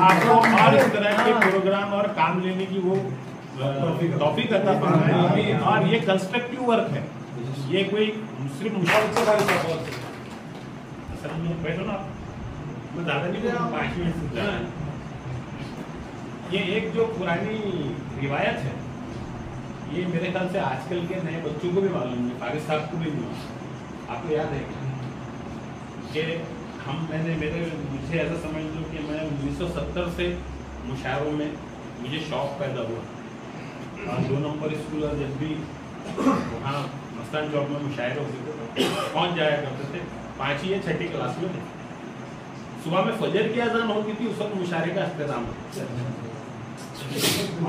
आपको और इस तरह के प्रोग्राम और काम लेने की वो टॉपिक करता है और ये कंस्ट्रक्टिव वर्क है। ये कोई सिर्फ बैठो ना, मैं ज्यादा नहीं बोलूँ, 5 मिनट। ये एक जो पुरानी रिवायत है, ये मेरे ख्याल से आजकल के नए बच्चों को भी मालूम नहीं, फारिस साहब को भी नहीं। आपको याद है कि मुझे ऐसा समझ लो कि मैं 1970 से मुशायरों में मुझे शौक पैदा हुआ और 2 नंबर स्कूल और जब भी वहाँ मस्तान चौक में मुशायरे होते थे पहुँच जाया करते थे। 5वीं या 6ठी क्लास में थे। सुबह में फजर की अजान होती थी, उस वक्त मुशायरे का इंतजाम होता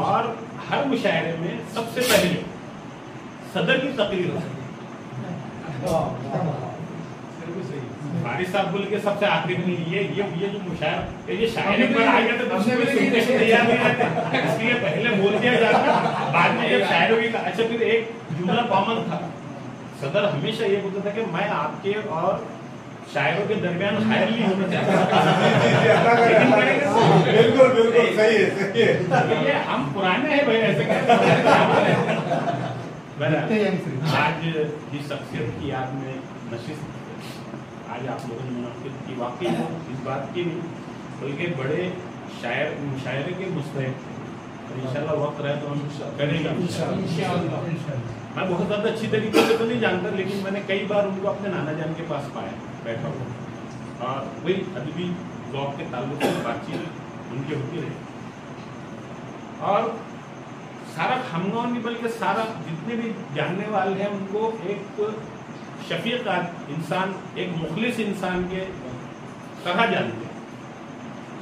और हर मुशायरे में सबसे पहले सदर की तकरीर होती। फारिस साहब बोल के सबसे आखिरी में ये जो मुशायर ये शायरी पर आ गया तो तैयार नहीं रहते, इसलिए पहले बोल दिया जाता, बाद में जब शायरों की। अच्छा, फिर एक जुमला कॉमन था, सदर हमेशा ये बोलता था कि मैं आपके और शायरों के दरमियान शायर नहीं होना चाहता। बिल्कुल बिल्कुल सही है। ये हम पुराने हैं भाई, ऐसे आज जिस शख्सियत की याद में नशिस्त आज आप लोगों ने मुनाफिक की, वाकई वो इस बात की नहीं बल्कि बड़े शायर मुशायरे के मुस्तहिक, इंशाल्लाह वक्त रहे तो हम करेंगे इंशाल्लाह। मैं बहुत ज़्यादा अच्छी तरीके से तो नहीं जानता, लेकिन मैंने कई बार उनको अपने नाना जान के पास पाया बैठा हुआ और वही अदबी ज़ौक़ के ताल्लुक से बातचीत उनकी होती रही। और सारा खामगांव नहीं बल्कि सारा जितने भी जानने वाले हैं उनको एक शफीक इंसान, एक मुखलिस इंसान के तरह जानते हैं।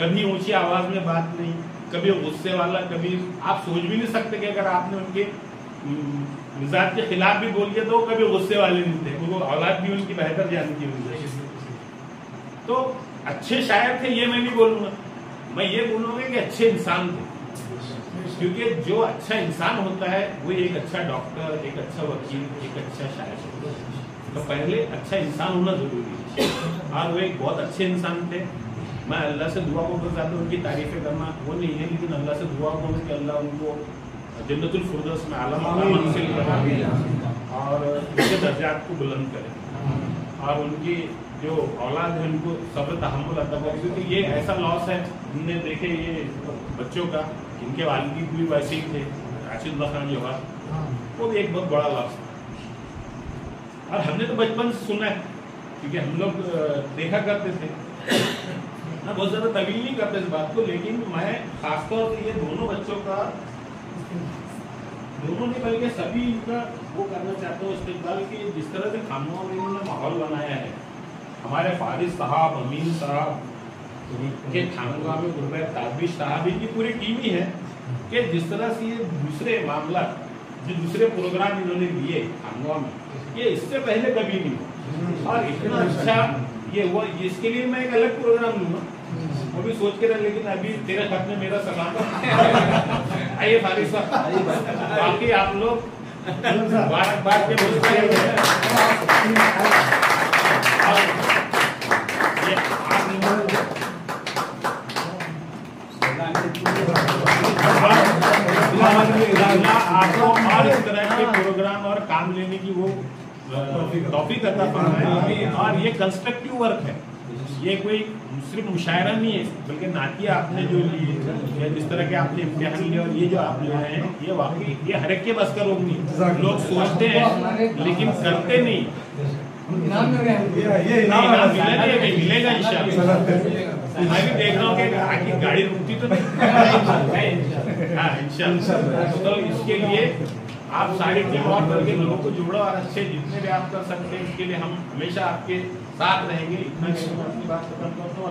कभी ऊंची आवाज में बात नहीं, कभी गुस्से वाला, कभी आप सोच भी नहीं सकते कि अगर आपने उनके मिजाज के खिलाफ भी बोल दिया तो कभी गुस्से वाले नहीं थे, वो औलाद भी उनकी बेहतर जानती होंगी। तो अच्छे शायर थे ये मैं नहीं बोलूंगा, मैं ये बोलूंगा कि अच्छे इंसान थे, क्योंकि जो अच्छा इंसान होता है वो एक अच्छा डॉक्टर, एक अच्छा वकील, एक अच्छा शायर होता है। तो पहले अच्छा इंसान होना जरूरी है और वो एक बहुत अच्छे इंसान थे। मैं अल्लाह से दुआ को बहुत ज़्यादा उनकी तारीफ़ें करना वो नहीं है, लेकिन अल्लाह से दुआ करूँ कि अल्लाह उनको जन्नतुल फिरदौस में आला मंजिल बनाए और उनके दर्जात को बुलंद करे और उनकी जो औलाद है उनको सब्र तहम्मुल अता करे, क्योंकि ये ऐसा लॉस है। हमने देखे ये बच्चों का, इनके वालिद भी वैसे ही थे, राशिद खान जवाहर, वो भी एक बहुत बड़ा लॉस। और हमने तो बचपन से सुना है क्योंकि हम लोग देखा करते थे, मैं बहुत ज़्यादा तवील नहीं करता इस बात को, लेकिन मैं खासतौर से ये दोनों बच्चों का, दोनों ने बल्कि सभी इनका वो करना चाहता हूँ इस्तेमाल की, जिस तरह से खामगांव में इन्होंने माहौल बनाया है। हमारे फारिस साहब, अमीन साहब के खामगांव में गुरबैत ताजबी साहब की पूरी टीम ही है कि जिस तरह से ये दूसरे मामला, जो दूसरे प्रोग्राम इन्होंने लिए खामगांव में, ये इससे पहले कभी नहीं और इतना अच्छा ये हुआ। इसके लिए मैं एक अलग प्रोग्राम लूंगा, वो भी सोच के रह, लेकिन अभी तेरे खत में मेरा सलाम। आइए फारिस साहब, बाकी आप लोग मुबारकबाद के आपको और इस तरह के प्रोग्राम और काम लेने की वो टॉपिक करता है और ये कंस्ट्रक्टिव वर्क है। ये कोई सिर्फ मुशायरा नहीं है, बल्कि नातिया आपने जो लिए या जिस तरह के आपने इम्तिहान लिए और ये जो आप ले रहे हैं, ये वाकई ये हर एक के बस का रोग नहीं। लोग सोचते हैं लेकिन करते नहीं। ये मिलेगा इंशाल्लाह। मैं भी देख रहा हूँ कि आगे गाड़ी रुकती तो नहीं। हाँ इंशाल्लाह। तो इसके लिए आप सारी टीम और करके लोगों को जोड़ो और अच्छे जितने भी आप कर सकते हैं इसके लिए हम हमेशा आपके साथ रहेंगे। इतना बात खत्म करता हूँ।